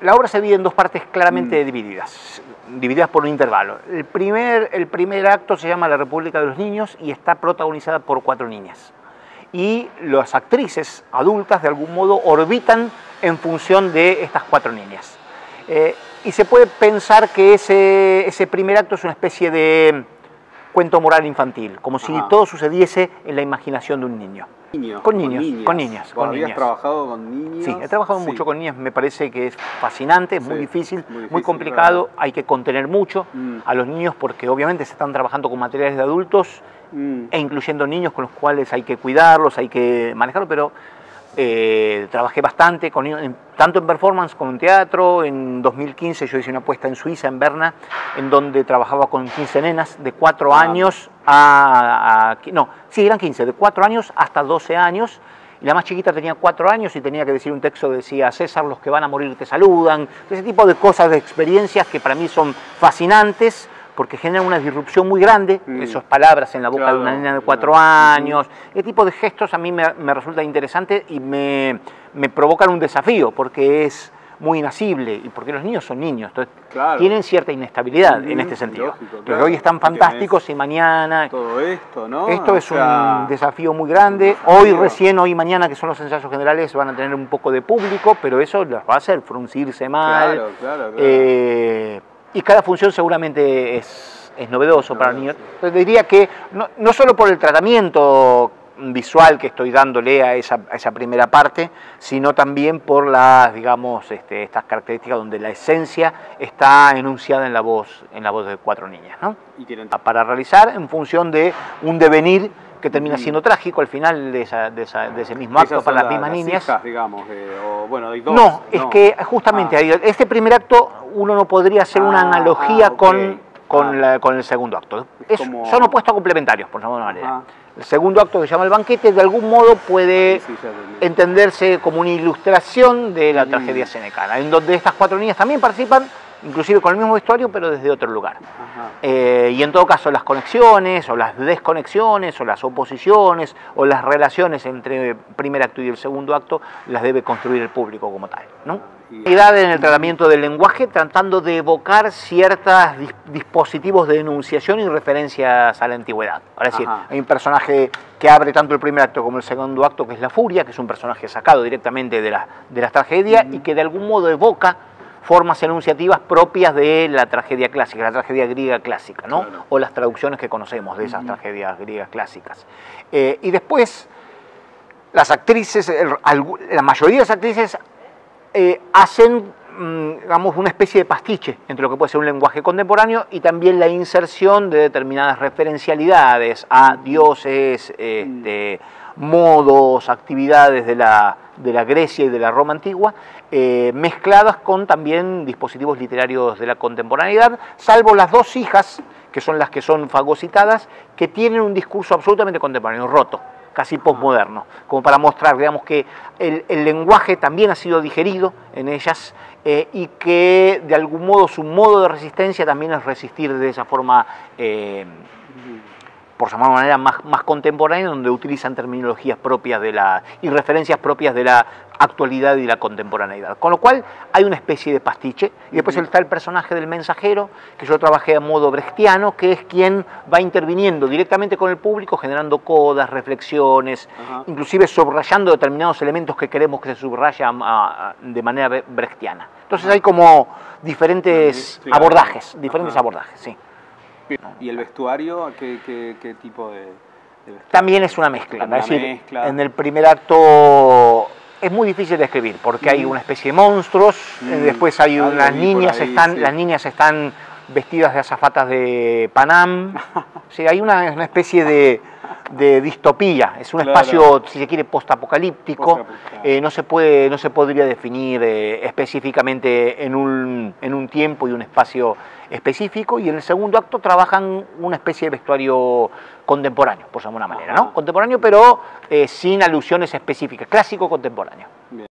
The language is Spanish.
La obra se divide en dos partes claramente divididas por un intervalo. El primer acto se llama La República de los Niños y está protagonizada por 4 niñas. Y las actrices adultas de algún modo orbitan en función de estas 4 niñas. Y se puede pensar que ese primer acto es una especie de cuento moral infantil, como si todo sucediese en la imaginación de un niño. Con niñas. ¿Habías trabajado con niños? Sí, he trabajado mucho con niñas, me parece que es fascinante, es muy difícil, muy complicado, claro. Hay que contener mucho a los niños porque obviamente se están trabajando con materiales de adultos e incluyendo niños con los cuales hay que cuidarlos, hay que manejarlos, pero trabajé bastante con niños, tanto en performance como en teatro. En 2015 yo hice una puesta en Suiza, en Berna, en donde trabajaba con 15 nenas de 4 años eran 15, de 4 años hasta 12 años. Y la más chiquita tenía 4 años y tenía que decir un texto que decía: César, los que van a morir te saludan. Ese tipo de cosas, de experiencias que para mí son fascinantes, porque generan una disrupción muy grande, esas palabras en la boca de una niña de 4 años, ese tipo de gestos a mí me resulta interesante y me provocan un desafío, porque es muy inasible y porque los niños son niños, entonces tienen cierta inestabilidad en este sentido. Lógico, pero hoy están fantásticos y mañana... Todo esto, ¿no? Esto es un desafío muy grande. Hoy y mañana, que son los ensayos generales, van a tener un poco de público, pero eso les va a hacer fruncirse mal. Claro. Y cada función seguramente es novedoso para los niños. Entonces diría que no solo por el tratamiento visual que estoy dándole a esa primera parte, sino también por las, digamos, estas características donde la esencia está enunciada en la voz de 4 niñas, ¿no? Para realizar en función de un devenir que termina siendo trágico al final de ese mismo acto para las mismas niñas. Hijas, digamos, hay 2. No, es que justamente este primer acto uno no podría hacer una analogía con el segundo acto. Son opuestos complementarios, por llamarlo de una manera. El segundo acto, que se llama El banquete, de algún modo puede entenderse como una ilustración de la tragedia senecana, en donde estas 4 niñas también participan, inclusive con el mismo vestuario, pero desde otro lugar. Y en todo caso las conexiones, o las desconexiones, o las oposiciones, o las relaciones entre el primer acto y el segundo acto, las debe construir el público como tal, ¿no? En el tratamiento del lenguaje, tratando de evocar ciertos dispositivos de enunciación y referencias a la antigüedad. Es decir, hay un personaje que abre tanto el primer acto como el segundo acto, que es la Furia, que es un personaje sacado directamente de las tragedias y que de algún modo evoca formas enunciativas propias de la tragedia clásica, la tragedia griega clásica, ¿no? O las traducciones que conocemos de esas tragedias griegas clásicas. Y después, las actrices, la mayoría de las actrices hacen, digamos, una especie de pastiche entre lo que puede ser un lenguaje contemporáneo y también la inserción de determinadas referencialidades a dioses, modos, actividades de la Grecia y de la Roma antigua, mezcladas con también dispositivos literarios de la contemporaneidad, salvo las 2 hijas, que son las que son fagocitadas, que tienen un discurso absolutamente contemporáneo, roto, casi posmoderno, como para mostrar, digamos, que el lenguaje también ha sido digerido en ellas y que de algún modo su modo de resistencia también es resistir de esa forma, por llamarlo de una manera más contemporánea, donde utilizan terminologías propias y referencias propias de la actualidad y la contemporaneidad. Con lo cual hay una especie de pastiche, y después está el personaje del mensajero, que yo trabajé a modo brechtiano, que es quien va interviniendo directamente con el público, generando codas, reflexiones, inclusive subrayando determinados elementos que queremos que se subrayen de manera brechtiana. Entonces hay como diferentes abordajes, sí. ¿Y el vestuario? ¿Qué tipo de vestuario? También es una mezcla. Es decir, en el primer acto es muy difícil de escribir porque hay una especie de monstruos, después hay las niñas están vestidas de azafatas de Panam. Sí, hay una especie de distopía, es un espacio, si se quiere, postapocalíptico. No se podría definir específicamente en un tiempo y un espacio específico, y en el segundo acto trabajan una especie de vestuario contemporáneo, por llamarlo de una manera, ¿no? Contemporáneo, pero sin alusiones específicas, clásico contemporáneo.